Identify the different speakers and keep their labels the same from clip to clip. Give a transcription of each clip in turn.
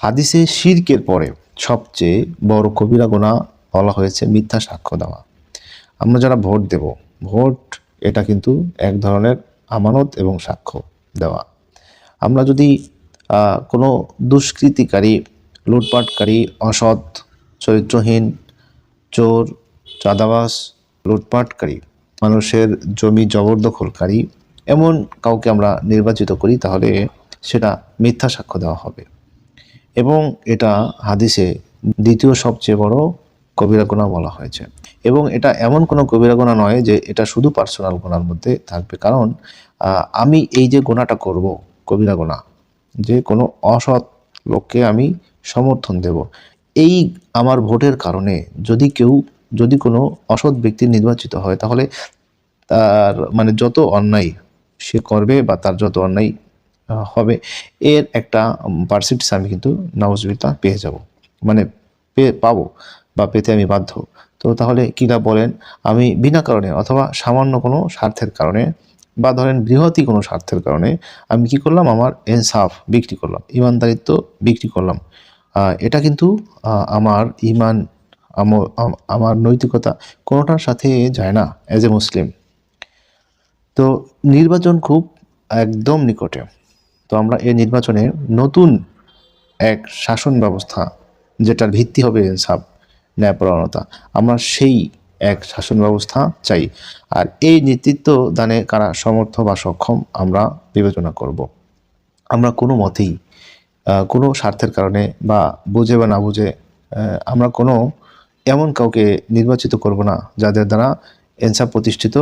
Speaker 1: হাদিসে শিরকের পরে সবচেয়ে বড় কবিরা গুনাহ বলা হয়েছে মিথ্যা সাক্ষ্য দেওয়া। আমরা যারা ভোট দেব, ভোট এটা কিন্তু এক ধরনের আমানত এবং সাক্ষ্য দেওয়া। আমরা যদি কোনো দুষ্কৃতিকারী, লুটপাটকারী, অসৎ, চরিত্রহীন, চোর, চাঁদাবাজ, লুটপাটকারী, মানুষের জমি জবরদখলকারী এমন কাউকে আমরা নির্বাচিত করি, তাহলে সেটা মিথ্যা সাক্ষ্য দেওয়া হবে। এবং এটা হাদিসে দ্বিতীয় সবচেয়ে বড় কবিরা গুনাহ বলা হয়েছে। এবং এটা এমন কোনো কবিরা গুনাহ নয় যে এটা শুধু পার্সোনাল গুনার মধ্যে থাকবে। কারণ আমি এই যে গুনাহটা করব, কবিরা গুনাহ, যে কোনো অসৎ লোককে আমি সমর্থন দেব, এই আমার ভোটের কারণে যদি কোনো অসৎ ব্যক্তি নির্বাচিত হয়, তাহলে তার মানে যত অন্যায় সে করবে বা তার যত অন্যায় হবে, এর একটা পার্সেন্টেজ আমি কিন্তু নাউজুবিল্লাহ পেয়ে যাব, মানে পাবো বা পেতে আমি বাধ্য। তো তাহলে কী লাভ বলেন? আমি বিনা কারণে অথবা সামান্য কোনো স্বার্থের কারণে বা ধরেন বৃহৎই কোনো স্বার্থের কারণে আমি কি করলাম? আমার ইনসাফ বিক্রি করলাম, ইমানদারিত্ব বিক্রি করলাম। এটা কিন্তু আমার ইমান, আমার নৈতিকতা কোনোটার সাথে যায় না অ্যাজ এ মুসলিম। তো নির্বাচন খুব একদম নিকটে। তো আমরা এই নির্বাচনে নতুন এক শাসন ব্যবস্থা, যেটার ভিত্তি হবে ইনসাফ, ন্যায়পরায়ণতা, আমরা সেই এক শাসন ব্যবস্থা চাই। আর এই নেতৃত্ব দানে কারা সমর্থ বা সক্ষম আমরা বিবেচনা করব। আমরা কোনো মতেই কোনো স্বার্থের কারণে বা বুঝে বা না বুঝে আমরা কোনো এমন কাউকে নির্বাচিত করব না যাদের দ্বারা ইনসাফ প্রতিষ্ঠিত,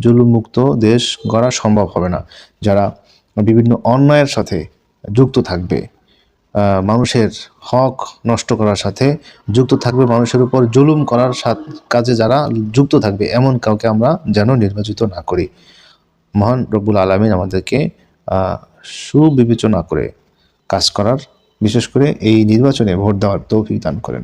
Speaker 1: জুলুমমুক্ত দেশ গড়া সম্ভব হবে না, যারা বিভিন্ন অন্যায়ের সাথে যুক্ত থাকবে, মানুষের হক নষ্ট করার সাথে যুক্ত থাকবে, মানুষের উপর জুলুম করার কাজে যারা যুক্ত থাকবে, এমন কাউকে আমরা যেন নির্বাচিত না করি। মহান রব্বুল আলামিন আমাদেরকে সুবিবেচনা করে কাজ করার, বিশেষ করে এই নির্বাচনে ভোট দেওয়ার তৌফিক দান করেন।